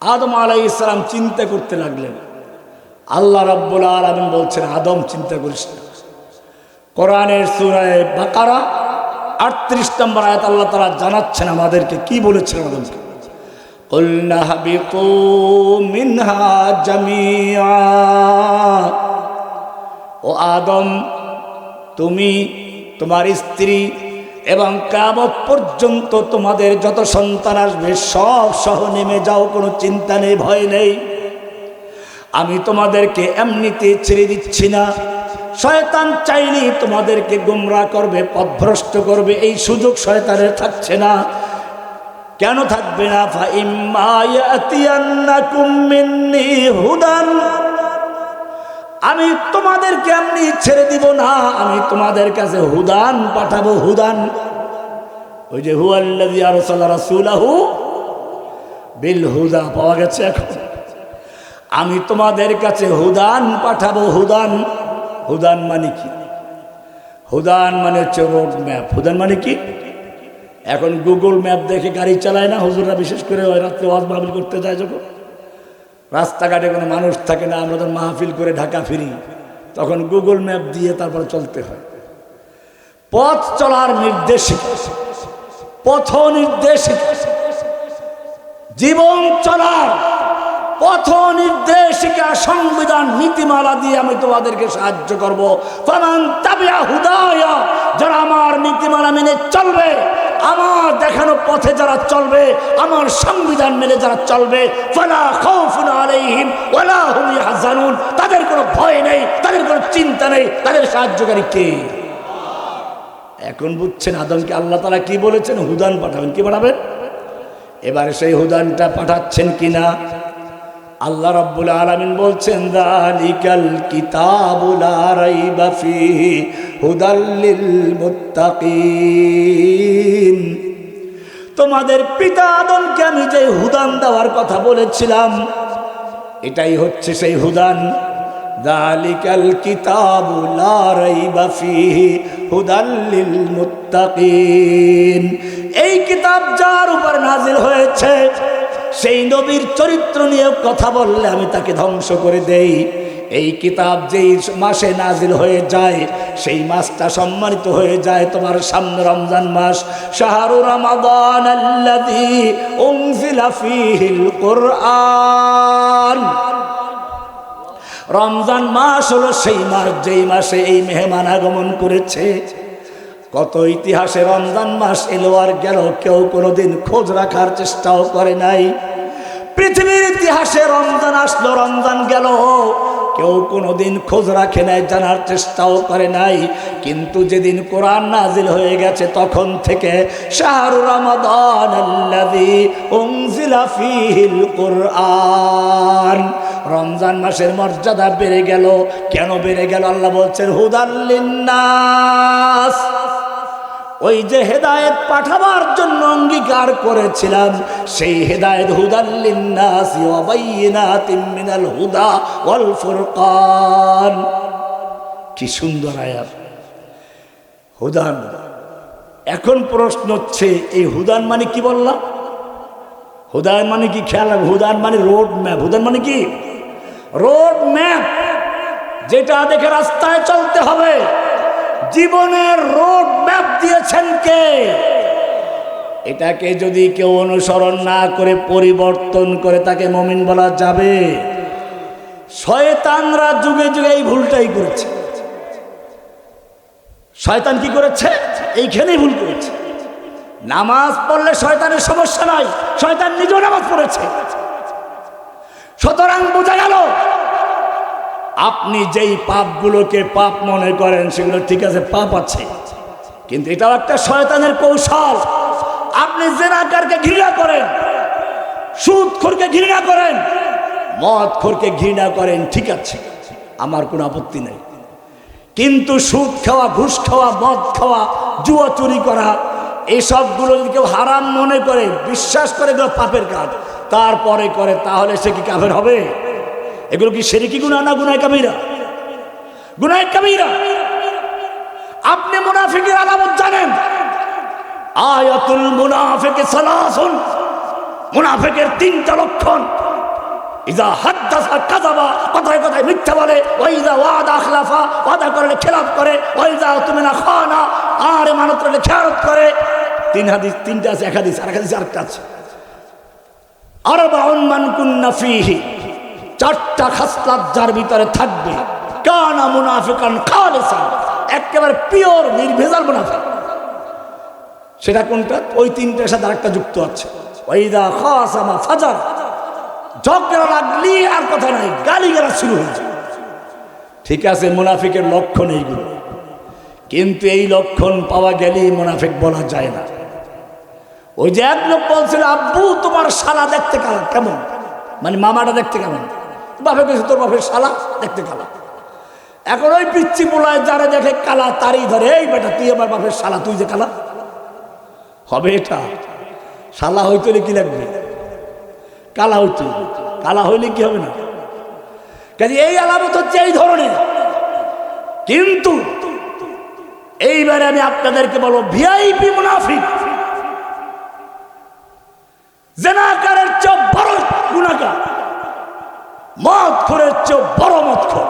আদম আলাইহিস সালাম চিন্তা করতে লাগলেন। আল্লাহ রাব্বুল আলামিন বলছেন, আদম চিন্তা করিস না। কোরআনের সূরা বাকারা 38 নম্বর আয়াত আল্লাহ তাআলা জানাচ্ছেন আমাদেরকে, কি বলেছেন আদমকে, কুলনা হাবিতু মিনহা জামিআ। ও আদম, তুমি, তোমার স্ত্রী এবং কিয়ামত পর্যন্ত তোমাদের যত সন্তান আসবে সব সহ নেমে যাও, কোনো চিন্তা নেই, ভয় নেই। আমি তোমাদেরকে এমনিতে ছেড়ে দিচ্ছি না। শয়তান চাইলে তোমাদেরকে গোমরাহ করবে, পথভ্রষ্ট করবে, এই সুযোগ শয়তানের থাকছে না। কেন থাকবে না? ফা ইম্মা ইয়াতিয়ান্নাকুম মিন্নি হুদান, আমি তোমাদেরকে এমনি ছেড়ে দিব না, আমি তোমাদের কাছে হুদান পাঠাবো। হুদান, ওই যে হুয়াল্লাযী আরসালা রাসূলাহু বিল হুদা পাওয়া গেছে এখন। আমি তোমাদের কাছে হুদান পাঠাবো। হুদান, হুদান মানে কি? হুদান মানে হচ্ছে রোড ম্যাপ। হুদান মানে কি? এখন গুগল ম্যাপ দেখে গাড়ি চালায় না হুজুররা, বিশেষ করে ওই রাত্রে ওয়াজ মাহফিল করতে যায় যখন, রাস্তাঘাটে কোনো মানুষ থাকে না, আমরা যখন মাহফিল করে ঢাকা ফিরি তখন গুগল ম্যাপ দিয়ে তারপর চলতে হয়। পথ চলার নির্দেশিকা, পথ নির্দেশিকা, জীবন চলার পথ নির্দেশিকা, সংবিধান, নীতিমালা দিয়ে আমি তোমাদেরকে সাহায্য করব। ফামান তাবিআ হুদায়া, যারা আমার নীতিমালা মেনে চলবে, আমার দেখানো পথে যারা চলবে, আমার সংবিধান মেনে যারা চলবে, ফালা খাউফুন আলাইহিম ওয়ালা হুম ইয়াহজানুন, তাদের কোনো ভয় নেই, তাদের কোনো চিন্তা নেই। তাদের সাহায্যকারী কে? এখন বুঝছেন আদমকে আল্লাহ তাআলা কি বলেছেন? হুদান পাঠাবেন। কি পাঠাবেন? এবারে সেই হুদানটা পাঠাচ্ছেন কিনা আল্লাহ রাব্বুল আলামিন বলছেন, যালিকাল কিতাবু লা রাইবা ফীহি হুদাল লিল মুত্তাকিন। তোমাদের পিতা আদমকে আমি যে হুদান দেওয়ার কথা বলেছিলাম, এটাই হচ্ছে সেই হুদান। যালিকাল কিতাবু লা রাইবা ফীহি হুদাল লিল মুত্তাকিন। এই কিতাব যার উপর নাজিল হয়েছে, সেই নবীর চরিত্র নিয়ে কথা বললে আমি তাকে ধ্বংস করে দেই। এই কিতাব যেই মাসে নাজিল হয়ে যায়, সেই মাসটা সম্মানিত হয়ে যায় তোমার সামনে রমজান মাস। শাহরু রমাদান আল্লাযী উনজিলা ফীহিল কুরআন। রমজান মাস হলো সেই মাস যেই মাসে এই মেহমান আগমন করেছে। কত ইতিহাসে রমজান মাস এলো আর গেল, কেউ কোনোদিন খোঁজ রাখার চেষ্টাও করে নাই। পৃথিবীর ইতিহাসে রমজান আসলো, রমজান গেল, কেউ কোনোদিন খোঁজ রাখে নাই, জানার চেষ্টাও করে নাই। কিন্তু যেদিন কোরআন নাজিল হয়ে গেছে তখন থেকে শাহরু রমাদান আল্লাযী উনজিলা ফীহিল কুরআন, রমজান মাসের মর্যাদা বেড়ে গেল। কেন বেড়ে গেল? আল্লাহ বলছেন হুদাল লিন্নাস। ওই যে হেদায়েত পাঠাবার জন্য অঙ্গীকার করেছিলাম, সেই হেদায়েত হুদাল লিন্নাস ওয়া বাইয়িনাতিম মিনাল হুদা ওয়াল ফুরকান। কি সুন্দর আয়াত, হুদান। এখন প্রশ্ন হচ্ছে, এই হুদান মানে কি বললাম? হুদান মানে কি? খেয়াল, হুদান মানে রোড ম্যাপ। হুদান মানে কি? রোড ম্যাপ, যেটা দেখে রাস্তায় চলতে হবে। জীবনের রোড ম্যাপ দিয়েছেন কে? এটাকে যদি কেউ অনুসরণ না করে পরিবর্তন করে তাকে মুমিন বলা যাবে? শয়তানরা যুগে যুগে এই ভুলটাই করেছে। শয়তান কি করেছে? এইখানেই ভুল করেছে। নামাজ পড়লে শয়তানের সমস্যা নাই, শয়তান নিজেও নামাজ পড়েছে। সুতরাং বোঝা গেল, আপনি যেই পাপগুলোকে পাপ মনে করেন সেগুলো ঠিক আছে, পাপ আছে, কিন্তু এটাও একটা শয়তানের কৌশল। আপনি জিনাকারকে ঘৃণা করেন, সুদখোরকে ঘৃণা করেন, মদখোরকে ঘৃণা করেন, ঠিক আছে, আমার কোনো আপত্তি নেই। কিন্তু সুদ খাওয়া, ঘুষ খাওয়া, মদ খাওয়া, জুয়া চুরি করা, এইসবগুলো যদি কেউ হারাম মনে করে, বিশ্বাস করে এগুলো পাপের কাজ, তারপরে করে, তাহলে সে কি কাফের হবে? এগুলো কি শিরকি গুনাহ না গুনাহে কাবীরা? গুনাহে কাবীরা। আপনি মুনাফিকের আলামত জানেন? আয়াতুল মুনাফিক সালাসুন, মুনাফিকের তিনটা লক্ষণ। ইজা হাদ্দাসা কাযাবা, কথায় কথায় মিথ্যা বলে। ওয়া ইজা ওয়াদা আখলাফা, ওয়াদা করলে খেলাফ করে। ওয়া ইজা তুমিনা খানা, আর আমানত করলে খেয়ানত করে। তিন হাদিস, তিনটা আছে, এক হাদিস আর এক হাদিস আরেকটা আছে। আরবাউন মান কুন্না ফীহি, চারটা খাসলাত যার ভিতরে থাকবে, কানা মুনাফিকান খালিসান, একেবারে পিওর নির্ভেজাল মুনাফিক। সেটা কোনটা? ওই তিনটার সাথে আরেকটা যুক্ত আছে। ওয়া ইজা খাসামা ফাজার, ঝগড়া লাগলি আর কথা নাই, গালিগালাজ শুরু হয়ে যায়। ঠিক আছে, মুনাফিকের লক্ষণ এইগুলো, কিন্তু এই লক্ষণ পাওয়া গেলেই মুনাফিক বলা যায় না। ওই যে এক লোক বলছিল, আব্বু তোমার শালা দেখতে কালা কেমন, মানে মামাটা দেখতে কেমন? বাপে কেছে তোর বাপের শালা দেখতে কালা। এখন ওই পিচ্ছি পোলায় যারা দেখে কালা তারই ধরে, এই বেটা তুই আমার বাপের শালা, তুই যে কালা হবে। এটা শালা হইতে কি লাগবে? কালা হইতে, কালা হইলে কি হবে না? কাজে এই আলামত হচ্ছে এই ধরনের। কিন্তু এইবারে আমি আপনাদেরকে বলবো, ভিআইপি মুনাফিক, জিনাকারের চেয়ে বড় গুনাহগার, মদখোরের চেয়ে বড় মদখোর।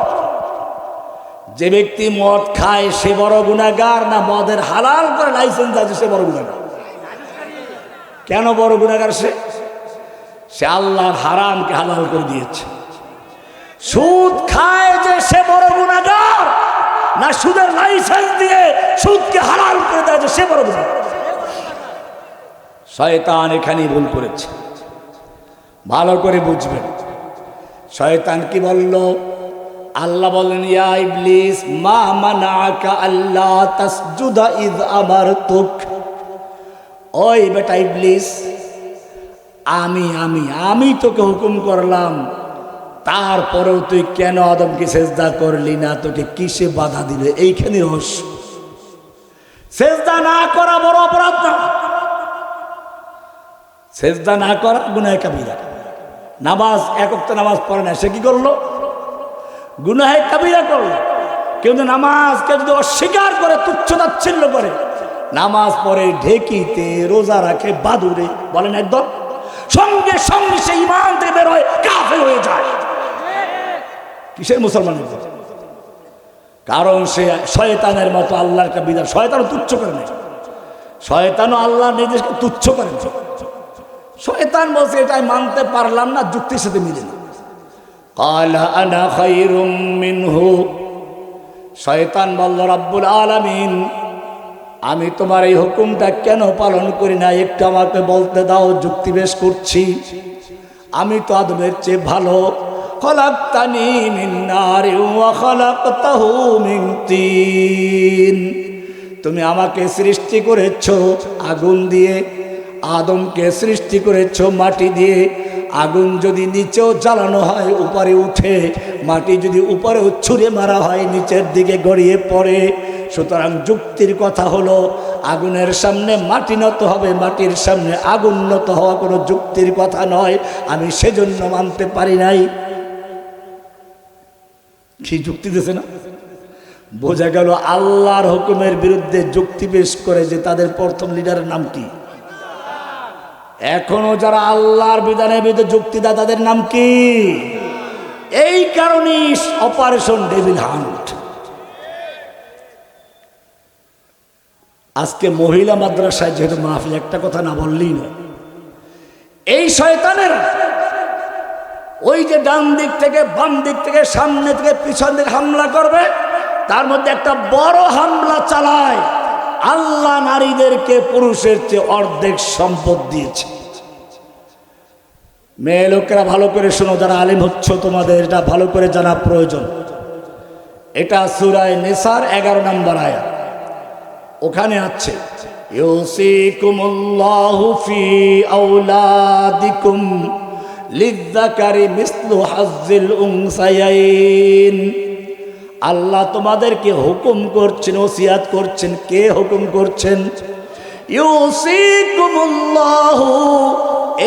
যে ব্যক্তি মদ খায় সে বড় গুনাহগার, না মদের হালাল করে লাইসেন্স আছে সে বড় গুনাহগার? কেন বড় গুনাহগার? সে আল্লাহর হারামকে হালাল করে দিয়েছে। সুদ খায় যে সে বড় গুনাহগার, না সুদের লাইসেন্স দিয়ে সুদকে হালাল করে দেয় যে সে বড় গুনাহগার? শয়তান এখানেই ভুল করেছে, ভালো করে বুঝবেন। শয়তান কি বলল? আল্লাহ বলেন, ইয়া ইবলিস মা মানাকা আল্লা তাসজুদা ইয আমারতুক। ওই বেটা ইবলিস, আমি তোকে হুকুম করলাম, তারপরেও তুই কেন আদমকে সেজদা করলি না? তোকে কিসে বাধা দিলে? এইখানে রহস্য। সেজদা না করা বড় অপরাধ না, সেজদা না করা গুনাহে কাবিরা। নামাজ, এক ওয়াক্ত নামাজ পড়ে না, সে কি করলো? গুনাহে কাবিরা করলো। কিন্তু নামাজকে যদি অস্বীকার করে, তুচ্ছ তাচ্ছিল্য করে, নামাজ পড়ে ঢেকিতে, রোজা রাখে বাদুরে, বলেন একদম, সঙ্গে সঙ্গে সে ঈমান থেকে বের হয়ে কাফের হয়ে যায়। কিসের মুসলমান? কারণ সে শয়তানের মতো আল্লাহর বিধান, শয়তানও তুচ্ছ করে না, শয়তানও আল্লাহর নির্দেশকে তুচ্ছ করে। শয়তান বলছে এটা মানতে পারলাম না, যুক্তির সাথে মিলে না। ক্বালা আনা খায়রুম মিনহু, শয়তান বলল, রব্বুল আলামিন আমি তোমার এই হুকুমটা কেন পালন করি না, একটু আমাকে বলতে দাও, যুক্তি বেশ করছি। আমি তো আদমের চেয়ে ভালো। খলাকতানি মিন নারিন ওয়া খলাকতাহু মিন তিন, তুমি আমাকে সৃষ্টি করেছো আগুন দিয়ে, আদমকে সৃষ্টি করেছো মাটি দিয়ে। আগুন যদি নিচেও জ্বালানো হয় উপরে উঠে, মাটি যদি উপরেও ছুঁড়ে মারা হয় নিচের দিকে গড়িয়ে পড়ে। সুতরাং যুক্তির কথা হলো, আগুনের সামনে মাটি নত হবে, মাটির সামনে আগুন নত হওয়া কোনো যুক্তির কথা নয়। আমি সেজন্য মানতে পারি নাই। কি যুক্তি দিয়েছে না? বোঝা গেল আল্লাহর হুকুমের বিরুদ্ধে যুক্তি পেশ করে যে তাদের প্রথম লিডারের নাম কি? এখনো যারা আল্লাহর বিধানের বিরুদ্ধে যুক্তি দেয় তাদের নাম কি? এই কারণেই অপারেশন ডেভিল হান্ট। আজকে মহিলা মাদ্রাসায় যেহেতু মাহফিল, একটা কথা না বললেই নয়, এই শয়তানের ওই যে ডান দিক থেকে বাম দিক থেকে সামনে থেকে পিছন দিকে হামলা করবে, তার মধ্যে একটা বড় হামলা চালায়। আল্লাহ নারীদেরকে পুরুষের চেয়ে অর্ধেক সম্পদ দিয়েছে। মেয়ে লোকেরা ভালো করে শোনো, যারা আলিম হচ্ছ তোমাদের এটা ভালো করে জানা প্রয়োজন। এটা সূরা নিসার 11 নম্বর আয়াত, ওখানে আছে ইউসিকুমুল্লাহু ফি আওলাদিকুম লিযযাকারি মিসলু হাজ্জিল উনসায়াইন। আল্লাহ তোমাদেরকে হুকুম করছেন, ওসিয়াত করছেন। কে হুকুম করছেন? ইউসিকুমুল্লাহু,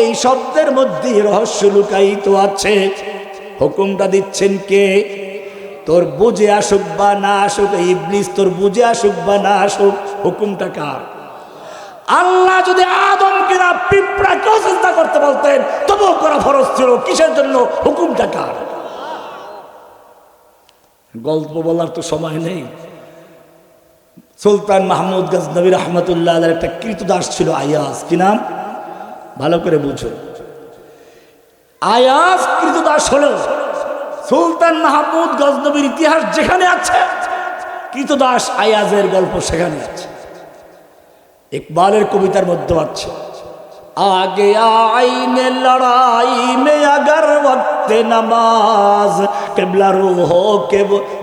এই শব্দের মধ্যে রহস্য লুকায়িত আছে। হুকুমটা দিচ্ছেন কে? তোর বুঝে আসুক বা না আসুক, ইবলিস তোর বুঝে আসুক বা না আসুক, হুকুমটা কার? আল্লাহ যদি আদমকে না পিঁপড়াকেও চিন্তা করতে বলতেন তবুও করা ফরজ ছিল, কিসের জন্য? হুকুমটা কার? গল্প বলার তো সময় নেই। সুলতান মাহমুদ গজনবী রহমতুল্লাহ আলাইহির একটা কৃতদাস ছিল আয়াজ। কি নাম? ভালো করে বুঝো। আয়াজ কৃতদাস হলো সুলতান মাহমুদ গজনবীর ইতিহাস যেখানে আছে, কৃতদাস আয়াজের গল্প সেখানে আছে। ইকবালের কবিতার মধ্যে আছে, আগে আইনে লড়াই মে अगर वक्त नमाज किबला रूहो के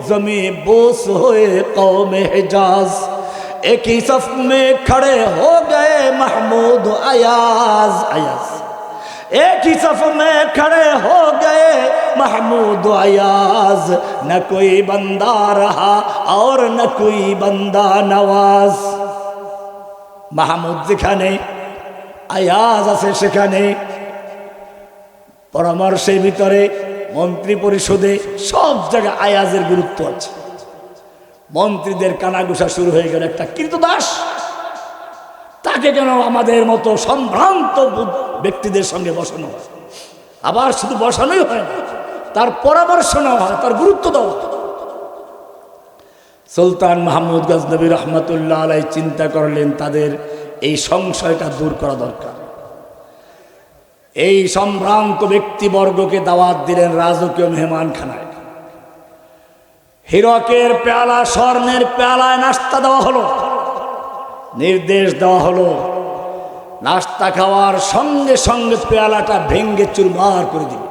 जमी बोस होए कौम हिजाज एक ही सफ में खड़े हो गए महमूद अयाज अयाज एक ही सफ में खड़े हो गए महमूद अयाज न कोई बंदा रहा और न कोई बंदा नवाज। মাহমুদ যেখানে, আয়াজ আছে সেখানে। পরামর্শের ভিতরে, মন্ত্রী পরিষদে, সব জায়গায় আয়াজের গুরুত্ব আছে। মন্ত্রীদের কানাঘুষা শুরু হয়ে গেল, একটা কৃতদাস, তাকে কেন আমাদের মতো সম্ভ্রান্ত ব্যক্তিদের সঙ্গে বসানো হয়? আবার শুধু বসানোই হয় না, তার পরামর্শ নেওয়া হয়, তার গুরুত্ব দেওয়া হয়। সুলতান মাহমুদ গজনবী রহমতুল্লাহ আলাইহি চিন্তা করলেন তাদের এই সংশয়টা দূর করা দরকার। এই সম্ভ্রান্ত ব্যক্তিবর্গকে দাওয়াত দিলেন রাজকীয় মেহমানখানায়। হীরকের পেয়ালা, স্বর্ণের পেয়ালায় নাস্তা দেওয়া হলো। নির্দেশ দেওয়া হলো নাস্তা খাওয়ার সঙ্গে সঙ্গে পেয়ালাটা ভেঙ্গে চুরমার করে দিবে।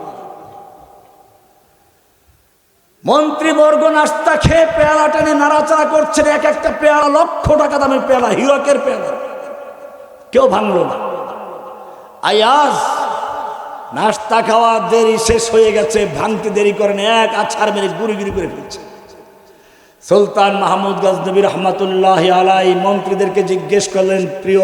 মন্ত্রীবর্গ নাস্তা খেয়ে পেয়ালাটা নিয়ে নাড়াচাড়া করছেন। এক একটা পেয়ালা লক্ষ টাকা দামের পেয়ালা, হীরকের পেয়ালা, কেউ ভাঙল না। আয়াজ নাস্তা খাওয়া দেরি শেষ হয়ে গেছে, ভাঙতে দেরি করেন, এক আছাড় মেরে গুড়ি গুড়ি করে ফেলছে। সুলতান মাহমুদ গজনবী রহমতুল্লাহ আলাইহি মন্ত্রীদেরকে জিজ্ঞেস করলেন, প্রিয়